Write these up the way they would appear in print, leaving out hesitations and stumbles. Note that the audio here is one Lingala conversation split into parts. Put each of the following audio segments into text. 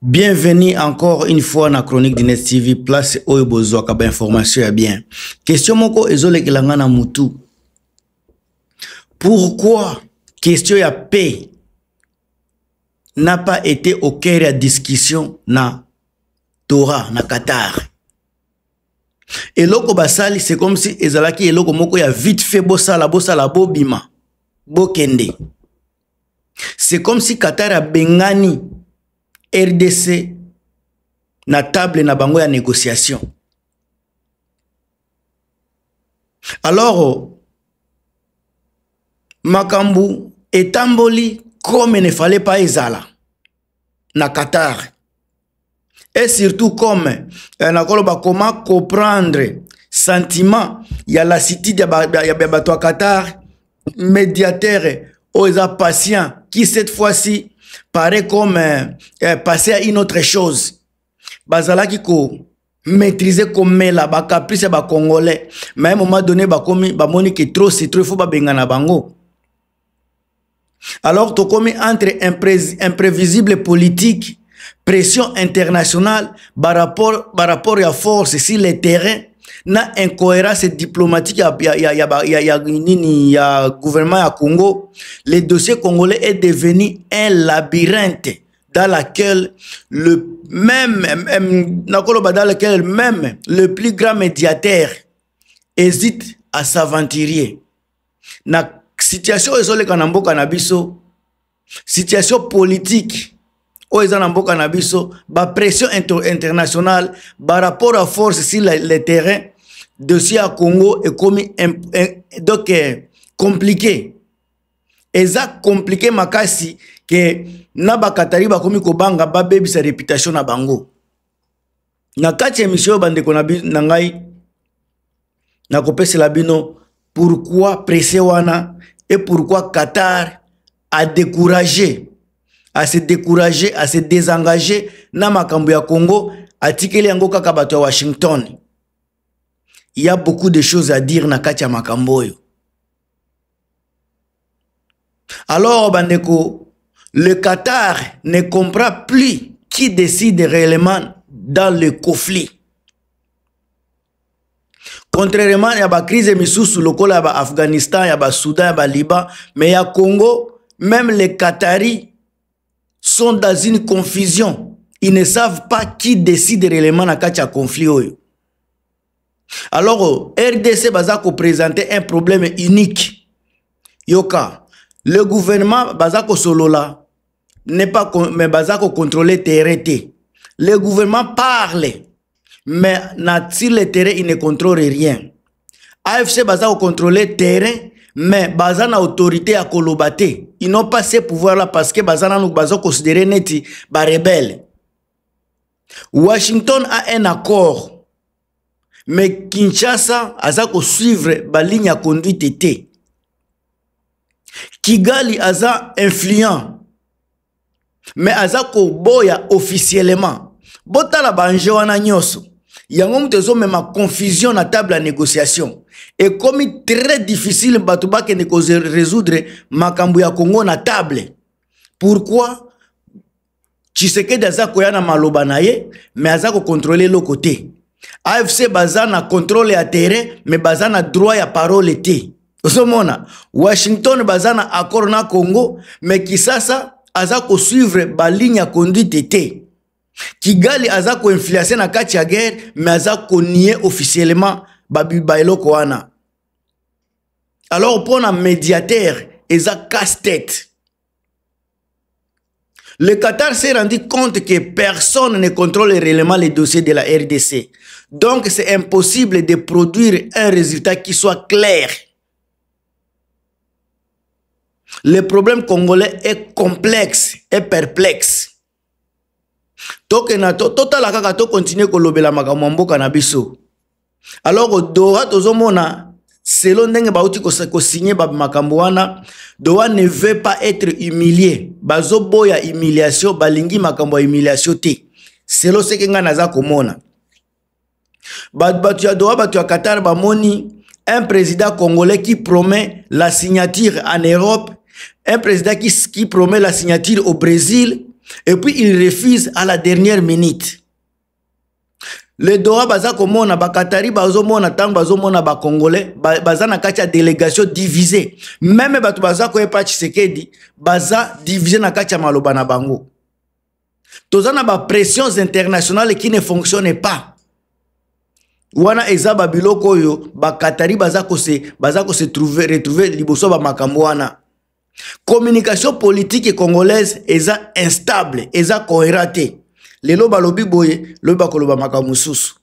Bienvenue encore une fois dans la chronique d'Ines TV. Place où besoin de information est bien. Question moko ezole kelanga na mutu. Pourquoi question ya paix n'a pas été au cœur de la discussion na Torah na Qatar? Et loko basali c'est comme si ezalaki eloko moko ya vite fait bosala bobima bokende. C'est comme si Qatar a bengani RDC na table na bango ya négociation. Alors makambu etamboli comme il ne fallait pas ezala na Qatar. Et surtout comme comment comprendre sentiment ya la cité de bato Qatar, médiateur aux patients qui cette fois-ci paraît comme passer à une autre chose. Bazala qui ko maîtriser comme la ba caprice ba congolais, mais à un moment donné ba komi ba moni que trop c'est trop faut ba bengana bango. Alors to komi entre imprévisible politique, pression internationale par rapport à force sur le terrain, na incohérence diplomatique ya gouvernement ya Congo, le dossier congolais est devenu un labyrinthe dans lequel même le plus grand médiateur hésite à s'aventurer. Na situation ezole kanambo kanabiso, situation politique ba pression internationale par rapport à force sur le terrain, dossier à Congo est comme donc compliqué. Et ça compliqué makasi que na ba Katari ba komi ko banga ba baby sa réputation na bango. Na kati émission bande ko na ngai na kopesa la bino pourquoi presser wana et pourquoi Qatar a découragé, à se décourager, à se désengager na makambo ya Congo, atikeli yango kaka bato ya Washington. Il y a beaucoup de choses à dire na kati ya makambo yo. Alors bandeko, le Qatar ne comprend plus qui décide réellement dans le conflit. Contrairement à la crise misusu lokola ya Afghanistan, ya Soudan, ya Liban, mais ya Congo, même les Qataris sont dans une confusion. Ils ne savent pas qui décide réellement dans le conflit. Alors, RDC Bazako présenter un problème unique. Yoka, le gouvernement Bazako Solola n'est pas mais Bazako contrôler terrain. Le gouvernement parle, mais sur le terrain, il ne contrôle rien. AFC Bazako contrôler terrain, mais bazana autorité à Kolobate. Ils n'ont pas ces pouvoirs-là parce que bazana nous bazo considéré neti ba rebelle. Washington a un accord, mais Kinshasa aza ko suivre ba ligne à conduite été. Kigali aza influent, mais aza ko boya officiellement. Botala banje wana nyoso. Yango mtezo même ma confusion na table à négociation. Et comme il est très difficile de résoudre makambu ya Congo na table. Pourquoi? Tshisekedi aza koyana maloba na ye, mais aza ko contrôler le côté. AFC bazana contrôle ya terrain, mais bazana droit ya parole te. Osomona, Washington bazana accord na Congo, mais Kisasa aza ko suivre ba ligne ya conduite te. Kigali aza ko influencer na kati ya guerre, mais aza ko nier officiellement babibailo koana. Alors pour un médiateur, eza casse-tête. Le Qatar s'est rendu compte que personne ne contrôle réellement les dossiers de la RDC. Donc c'est impossible de produire un résultat qui soit clair. Le problème congolais est complexe et perplexe. Total kaka to continue kolobela makambo kanabiso. Alors Doha tozomona selon ndenge bauti ko signer ba makambo wana, Doha ne veut pas être humilié. Bazo boya humiliation, balingi makambo humiliation te. Selon ce que nga naza komona. Batu ya Doha batu ya Qatar bamoni un président congolais qui promet la signature en Europe, un président qui promet la signature au Brésil, Et puis il refuse à la dernière minute. Le Doha baza komona ba Qatari bazomona tang bazomona ba Congolais baza na kati ya délégation divisée. Même batu baza ko epa Tshisekedi baza divisé na kati ya maloba na bango. Tozana ba pressions internationales qui ne fonctionnent pas. Wana eza ba biloko yo ba Qatari baza ko se retrouver liboso ba makambo wana. Communication politique congolaise eza instable, eza cohérente. Lelo balobi boye, lo bakoloba makamususu.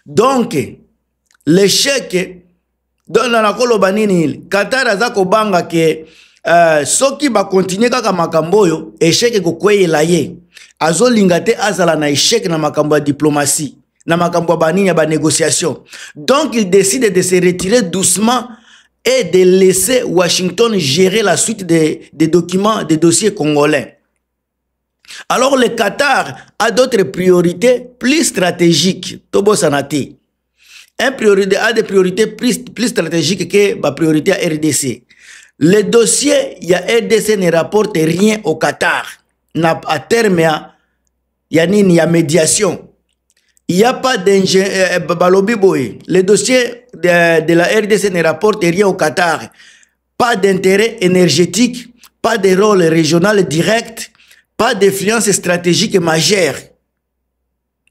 Donc, l'échec, dans la koloba nini, Qatar aza kobanga ke soki ba continuer kaka makamboyo, échec ko kweyela ye. Azo lingate azala na échec na makambo ya diplomatie, na makambo ba nini ba négociation. Donc, il décide de se retirer doucement et de laisser Washington gérer la suite des documents, des dossiers congolais. Alors le Qatar a d'autres priorités plus stratégiques. Tobo Sanati. A des priorités plus stratégiques que la priorité à RDC. Le dossier, il y a RDC ne rapporte rien au Qatar. À terme, il y a médiation. Il n'y a pas d'ingénieur. Le dossier de la RDC ne rapporte rien au Qatar. Pas d'intérêt énergétique, pas de rôle régional direct. Pas d'influence stratégique majeure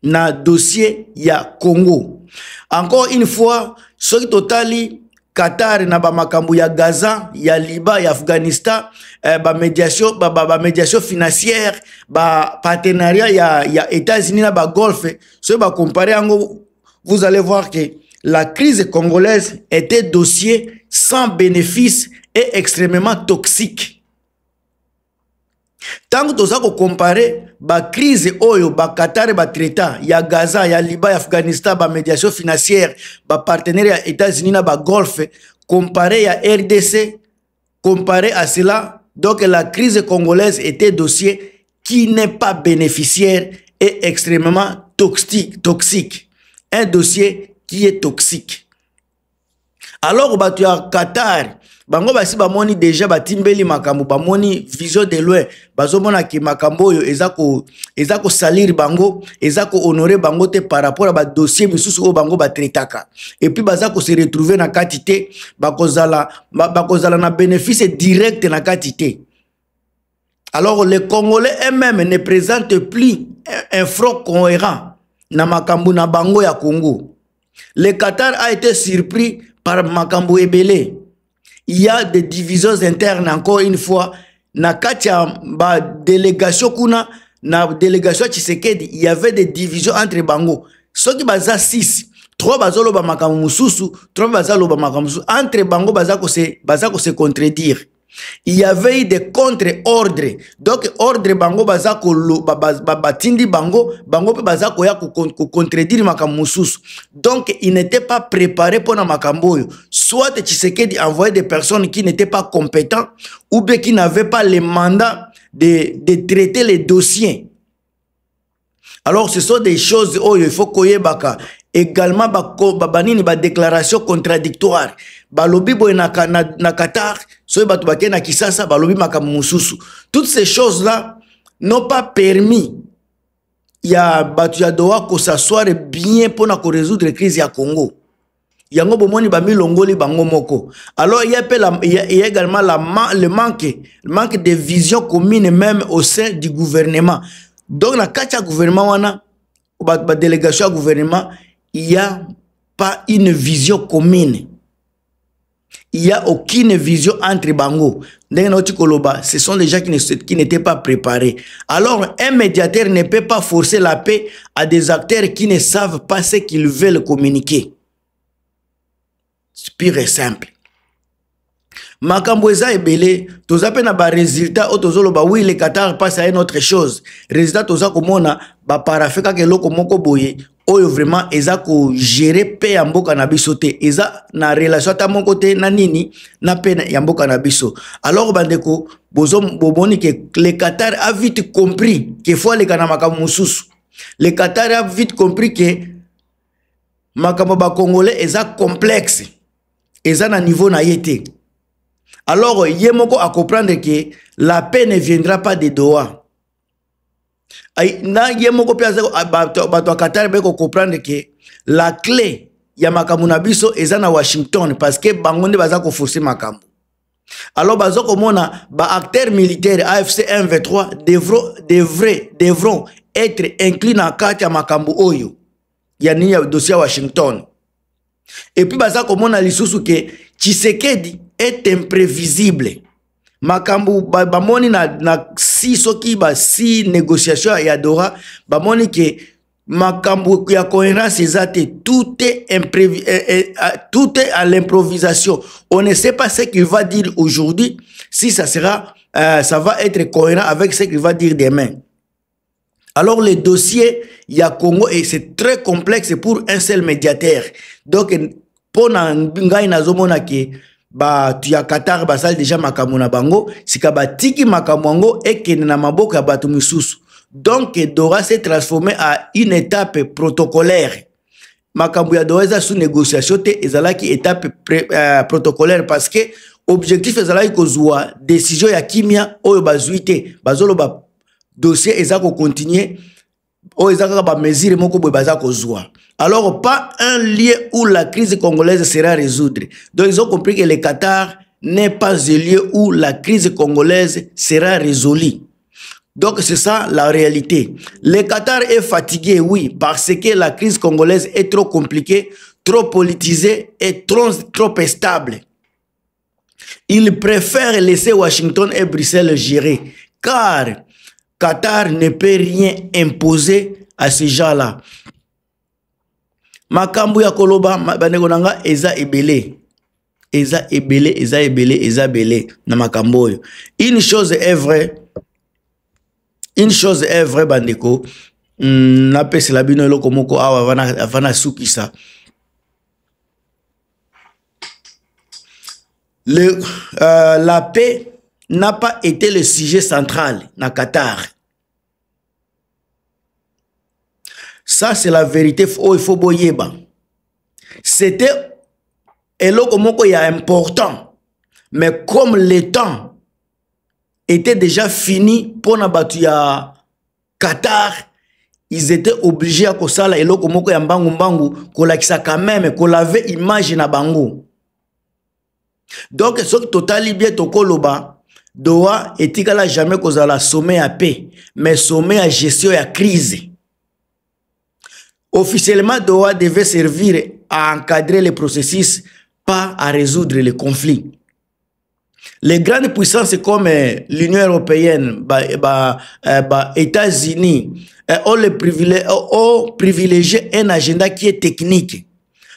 na dossier ya Congo. Encore une fois, ce qui totali Qatar na ba makambu ya Gaza, ya Liban, ya Afghanistan, ba médiation financière, ba partenariat ya États-Unis na ba Golfe, ce ba comparer ango, vous allez voir que la crise congolaise était dossier sans bénéfice et extrêmement toxique. Tant que tu as comparé la crise oyo, ba Qatar, ba traita, ya Gaza, ya Liban, ya Afghanistan, ba médiation financière, ba partenaire États-Unis, ba Golfe, comparé à RDC, comparé à cela, donc la crise congolaise était un dossier qui n'est pas bénéficiaire et extrêmement toxique. Un dossier qui est toxique. Alors, tu as Qatar, bango basi bamoni déjà batimbeli makambo bamoni vision de loin bazomona ki makambo yo ezako salir bango ezako honorer bango te par rapport à ba dossier misusu o bango batretaka et puis bazako se retrouver na quantité bakozala na bénéfice direct na quantité. Alors les Congolais eux-mêmes ne présentent plus un front cohérent na makambo na bango ya Congo. Le Qatar a été surpris par makambo ebele. Il y a des divisions internes encore une fois. Na katia ba délégation kuna na délégation Tshisekedi, il y avait des divisions entre bango. Ceux qui baza 6, 3 bazolo ba makamu mususu, 3 bazalo ba makamu mususu. Entre bango bazako se contredire. Il y avait eu des contre-ordres. Donc, ordre bango bazako batindi bango pe bazako ya contredire makamu mususu. Donc, il n'était pas préparé pour na makamboyo. Soit Tshisekedi envoyait des personnes qui n'étaient pas compétentes ou bien qui n'avaient pas le mandat de traiter les dossiers. Alors, ce sont des choses où il faut koye baka. Également, banini ba déclaration contradictoire. Balobi boy na Qatar, so batu bake na Kisasa, balobi makamu mususu. Toutes ces choses-là n'ont pas permis ya batu ya Doha ko s'asseoir bien pour na ko résoudre la crise ya Congo. Yango bomoni ba milongoli bango moko. Alors il y a également le manque de vision commune même au sein du gouvernement. Donc na kacha gouvernement wana ba délégation gouvernement, il n'y a pas une vision commune. Il n'y a aucune vision entre bango. Ce sont des gens qui n'étaient pas préparés. Alors, un médiateur ne peut pas forcer la paix à des acteurs qui ne savent pas ce qu'ils veulent communiquer. C'est pire et simple. Makambo eza ebele, toza pe na ba résultat o tozolo ba oui le Qatar passe à une autre chose. Résultat toza komona ba parafeka ke loko moko boye oyo vraiment eza ko gérer pe ya mboka na biso te, eza na relation ta moko te na nini na pe ya mboka na biso. Alors bandeko boboni ke le Qatar a vite compris que faut le kana makambo mususu. Le Qatar a vite compris que makambo ba congolais eza complexe. Eza na niveau na yete. Alors, Yemoko a comprendre que la paix ne viendra pas de Doha. Na yemoko pia bato Qatar beko comprendre que la clé ya makambo na biso eza na Washington parce que bango nde baza ko forcer makambo. Alors bazo komona ba acteurs militaires AFC M23 devront être inclus na kati ya makambo oyo ya nini ya dossier Washington. Et puis baza komona lisusu ke Tshisekedi est imprévisible. Makambo bamoni na si soki ba si négociation ya Doha bamoni ke makambo ya cohérence ezate tout est imprévu, tout est à l'improvisation. On ne sait pas ce qu'il va dire aujourd'hui, si ça sera ça va être cohérent avec ce qu'il va dire demain. Alors le dossier ya Congo et c'est très complexe pour un seul médiateur. Donc pour ngai nazomona ke ba tu ya Qatar basal déjà makambo na bango sika batiki makambo et que na maboko ya bato misusu. Donc Doha s'est transformé à une étape protocolaire. Makambo ya Doha sous négociation te ezalaki étape protocolaire parce que objectif ezalaki kozwa décision ya kimia oyo bazuite bazolo ba dossier ezako continuer o ezaka ba mesure moko boye bazako kozwa. Alors, pas un lieu où la crise congolaise sera résoudre. Donc, ils ont compris que le Qatar n'est pas un lieu où la crise congolaise sera résolue. Donc, c'est ça la réalité. Le Qatar est fatigué, oui, parce que la crise congolaise est trop compliquée, trop politisée et trop instable. Il préfère laisser Washington et Bruxelles gérer, car Qatar ne peut rien imposer à ces gens-là. Makambu ya koloba bandeko nanga eza ebele na makambo yo. Une chose est vraie bandeko na pesi la bino eloko moko awa avana sukisa. La paix n'a pas été le sujet central na Qatar. Ça, c'est la vérité. Il faut boyeba. C'était eloko moko ya important. Mais comme le temps était déjà fini pour na batu ya Qatar, ils étaient obligés à kosala eloko moko ya mbangu kolakisa quand même kolave image na bango. Donc, ce qui totali bien tokoloba Doha etikala jamais kozala sommet à paix, mais sommet à gestion ya crise. Officiellement, Doha devait servir à encadrer le processus, pas à résoudre les conflits. Les grandes puissances comme l'Union européenne, États-Unis, ont privilégié un agenda qui est technique.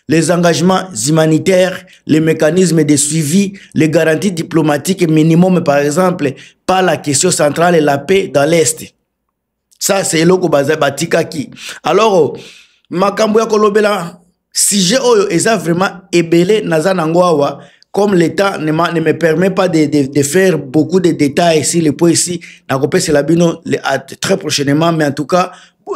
Les engagements humanitaires, les mécanismes de suivi, les garanties diplomatiques minimum, par exemple, pas la question centrale et la paix dans l'Est. Ça, c'est l'oko batikaki. Alors, makambo ya kolobela sujet oyo eza vraiment ebele nazanangwawa comme l'État ne me permet pas de faire beaucoup de détails ici le point ici na kopesa la bino très prochainement, mais en tout cas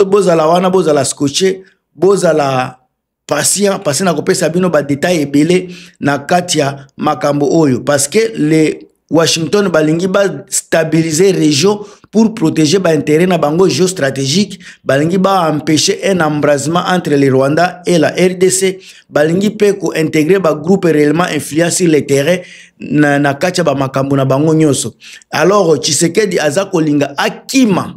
bozala wana bozala scotché bozala patient parce na kopesa bino ba détails ebele na katia makambo oyo parce que les Washington balingi ba stabiliser région pour protéger ba intérêt na bango géostratégique, balingi ba empêcher un embrasement entre le Rwanda et la RDC, balingi pe ko intégrer ba groupe réellement influent sur le terrain na katia ba makambo na bango nyoso. Alors Tshisekedi azako linga akima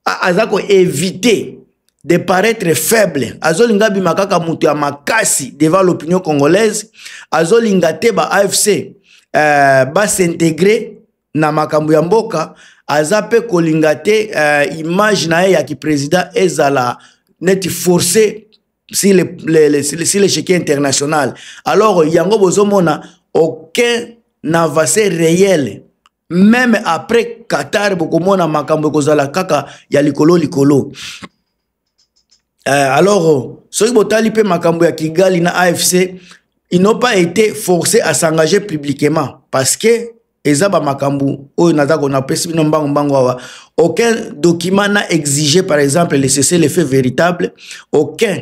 azako éviter de paraître faible, azolinga bimakaka mutu ya makasi devant l'opinion congolaise, azolinga te ba AFC ba s'intégrer na makambo ya mboka azape kolingate image na ya ki président ezala net forcé si l'échiquier international. Alors yango bozomona aucun avancée réel même après Qatar bokomona makambo kozala kaka ya likolo. Alors soki botali pe makambo ya Kigali na AFC, ils n'ont pas été forcés à s'engager publiquement parce que aucun document n'a exigé par exemple le cessez-le-feu véritable, aucun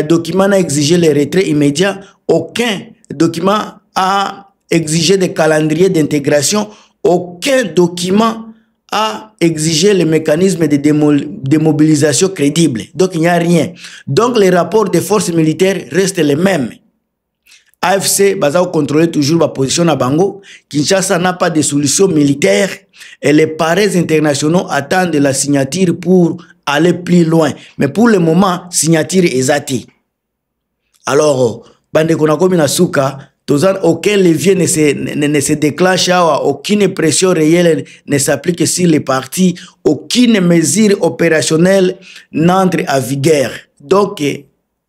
document n'a exigé le retrait immédiat, aucun document a exigé des calendriers d'intégration, aucun document a exigé les mécanismes de démobilisation crédibles. Donc il n'y a rien. Donc les rapports des forces militaires restent les mêmes. AFC va contrôler toujours la position à Bango. Kinshasa n'a pas de solution militaire et les parrains internationaux attendent la signature pour aller plus loin. Mais pour le moment, signature est zati. Alors, bande konakomi na suka, aucun levier ne se déclenche, aucune pression réelle ne s'applique sur les partis, aucune mesure opérationnelle n'entre à vigueur. Donc,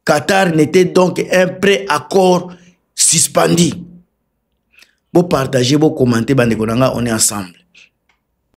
Qatar n'était donc un pré-accord suspendu. Vous partagez, vous commentez, bande konanga, on est ensemble.